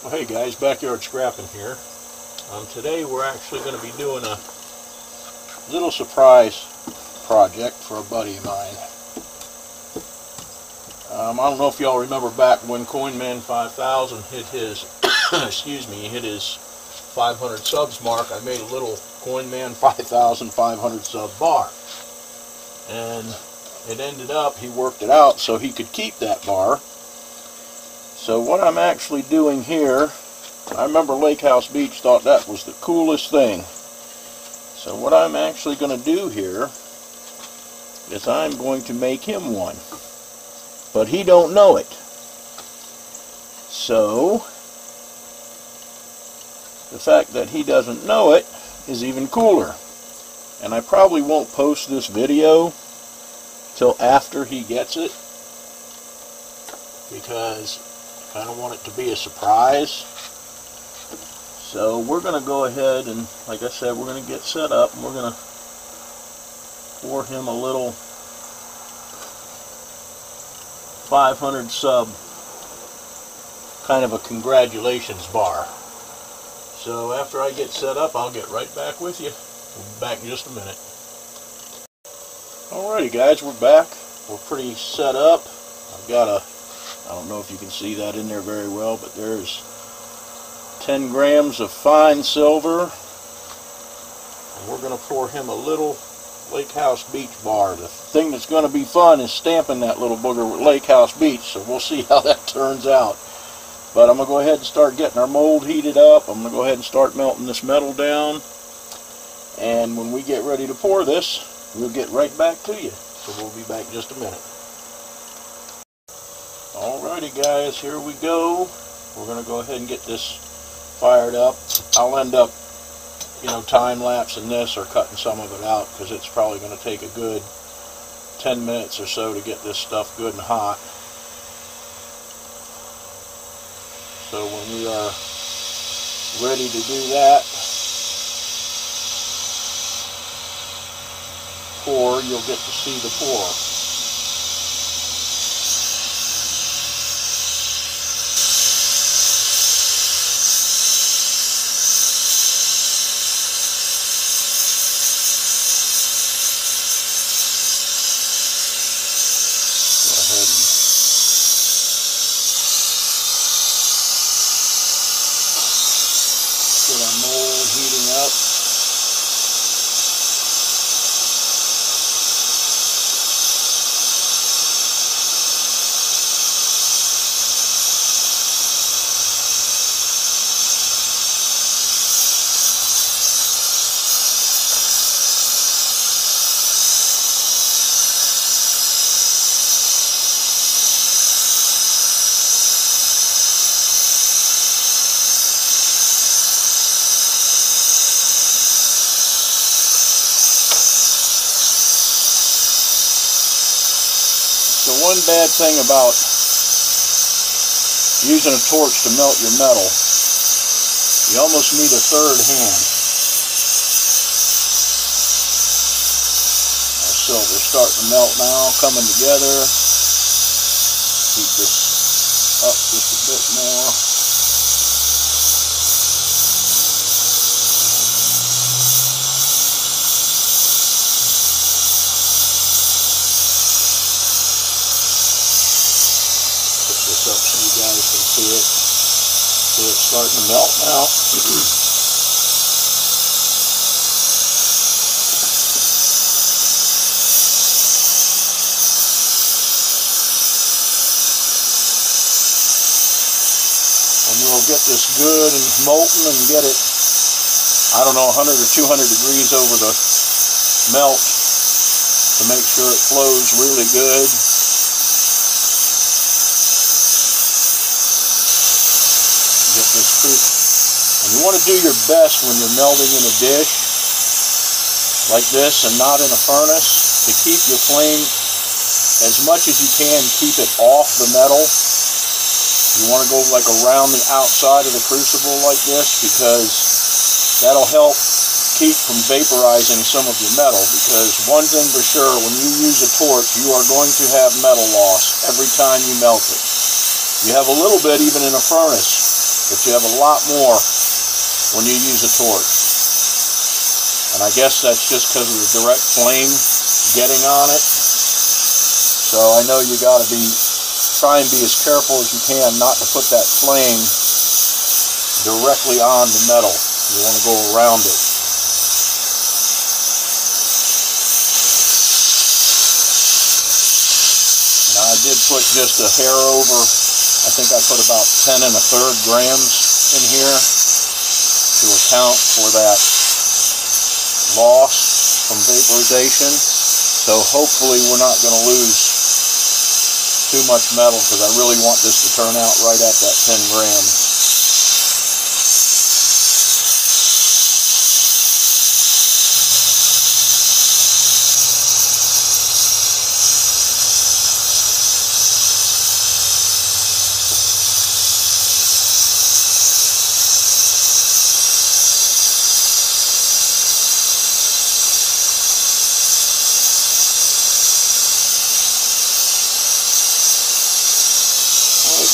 Well, hey guys, backyard scrapping here. Today we're actually going to be doing a little surprise project for a buddy of mine. I don't know if y'all remember back when CoinMan 5000 hit his hit his 500 subs mark. I made a little CoinMan 5000 500 sub bar, and it ended up he worked it out so he could keep that bar. So what I'm actually doing here, I remember Lakehouse Beach thought that was the coolest thing. So what I'm actually going to do here is I'm going to make him one. But he don't know it. So the fact that he doesn't know it is even cooler. And I probably won't post this video till after he gets it, because I don't want it to be a surprise. So we're going to go ahead and, like I said, we're going to get set up, and we're going to pour him a little 500 sub kind of a congratulations bar. So after I get set up, I'll get right back with you. We'll be back in just a minute. Alrighty guys, we're back. We're pretty set up. I've got a, I don't know if you can see that in there very well, but there's 10 grams of fine silver, and we're going to pour him a little Lakehouse Beach bar. The thing that's going to be fun is stamping that little booger with Lakehouse Beach, so we'll see how that turns out. But I'm going to go ahead and start getting our mold heated up. I'm going to go ahead and start melting this metal down, and when we get ready to pour this, we'll get right back to you. So we'll be back in just a minute. Alrighty guys, here we go. We're going to go ahead and get this fired up. I'll end up, time-lapsing this or cutting some of it out, because it's probably going to take a good 10 minutes or so to get this stuff good and hot. So when we are ready to do that, pour, you'll get to see the pour. Get our mold heating up. The one bad thing about using a torch to melt your metal, you almost need a third hand. Our silver's starting to melt now, coming together. Heat this up just a bit more. This up so you guys can see it. See it's starting to melt now. And we'll get this good and molten and get it, I don't know, 100 or 200 degrees over the melt to make sure it flows really good. Get this creep. And you want to do your best when you're melting in a dish like this and not in a furnace to keep your flame, as much as you can, keep it off the metal. You want to go like around the outside of the crucible like this, because that'll help keep from vaporizing some of your metal. Because one thing for sure, when you use a torch, you are going to have metal loss every time you melt it. You have a little bit even in a furnace. but you have a lot more when you use a torch. And I guess that's just because of the direct flame getting on it. So I know you got to try and be as careful as you can not to put that flame directly on the metal. You want to go around it. Now I did put just a hair over, I think I put about 10 1/3 grams in here to account for that loss from vaporization. So hopefully we're not going to lose too much metal, because I really want this to turn out right at that 10 grams.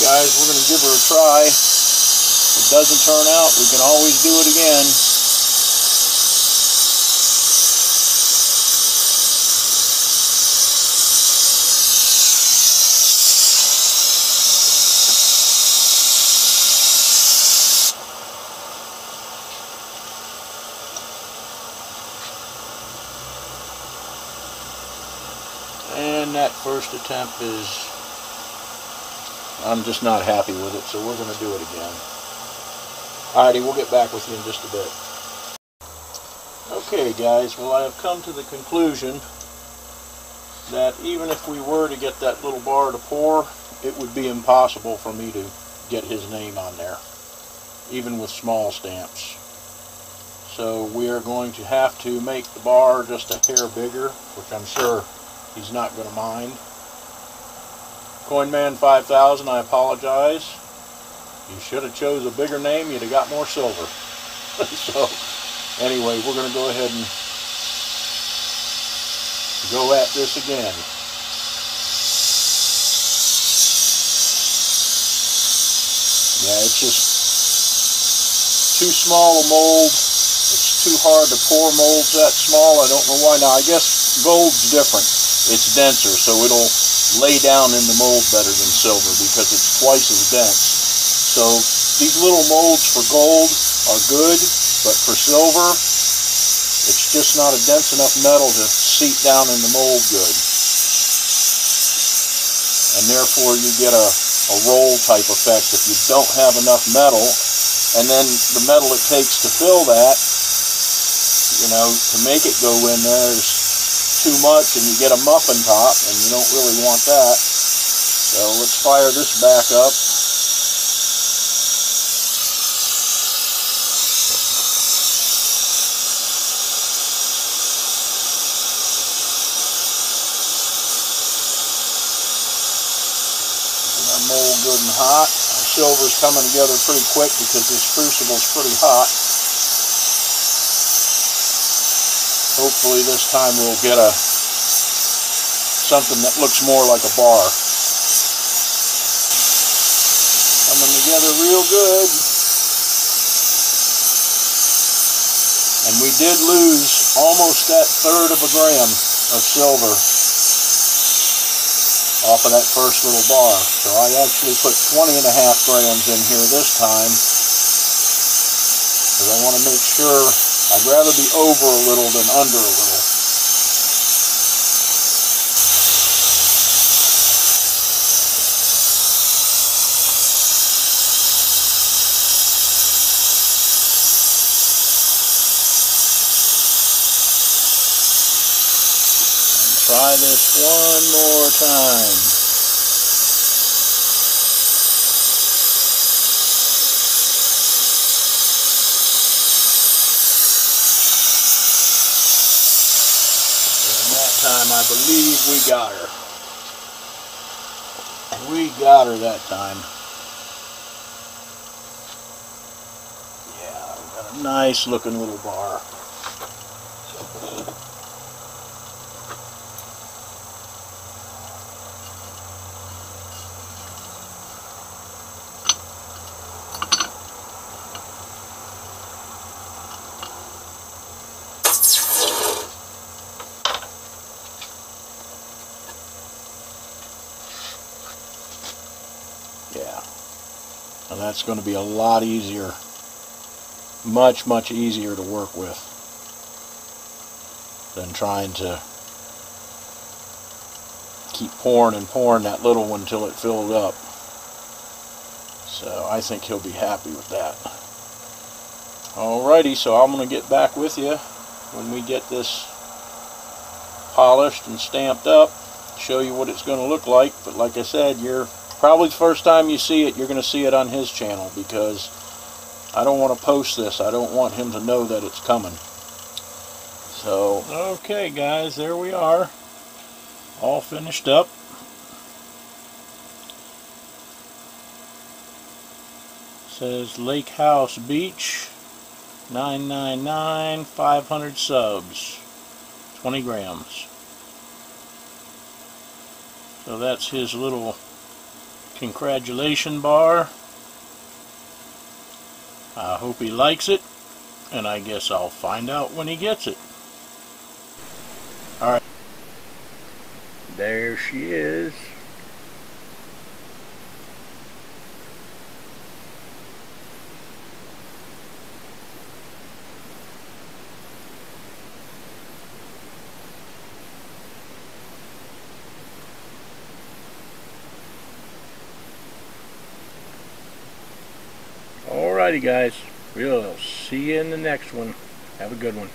Guys, we're going to give her a try. If it doesn't turn out, we can always do it again. And that first attempt I'm just not happy with it, so we're going to do it again. Alrighty, we'll get back with you in just a bit. Okay guys, well I have come to the conclusion that even if we were to get that little bar to pour, it would be impossible for me to get his name on there, even with small stamps. So we are going to have to make the bar just a hair bigger, which I'm sure he's not going to mind. Coinman 5000, I apologize. You should have chose a bigger name, you'd have got more silver. So, anyway, we're going to go ahead and go at this again. Yeah, it's just too small a mold. It's too hard to pour molds that small. I don't know why. Now, I guess gold's different. It's denser, so it'll lay down in the mold better than silver because it's twice as dense. So these little molds for gold are good, but for silver, it's just not a dense enough metal to seep down in the mold good. And therefore you get a roll type effect if you don't have enough metal. And then the metal it takes to fill that, you know, to make it go in there is too much, and you get a muffin top, and you don't really want that. So let's fire this back up. Get our mold good and hot. Our silver's coming together pretty quick because this crucible's pretty hot. Hopefully this time we'll get something that looks more like a bar. Coming together real good. And we did lose almost that 1/3 of a gram of silver off of that first little bar. So I actually put 20 1/2 grams in here this time, because I want to make sure. I'd rather be over a little than under a little. And try this one more time. I believe we got her. We got her that time. Yeah, we got a nice looking little bar. And that's going to be a lot easier, much easier to work with than trying to keep pouring and pouring that little one until it filled up. So I think he'll be happy with that. Alrighty, so I'm going to get back with you when we get this polished and stamped up, show you what it's going to look like. But like I said, you're probably the first time you see it, you're going to see it on his channel, because I don't want to post this. I don't want him to know that it's coming. So, okay guys, there we are, all finished up. Says Lake House Beach, 999, 500 subs, 20 grams. So that's his little congratulation bar. I hope he likes it, and I guess I'll find out when he gets it. Alright, there she is. Alrighty guys, we'll see you in the next one. Have a good one.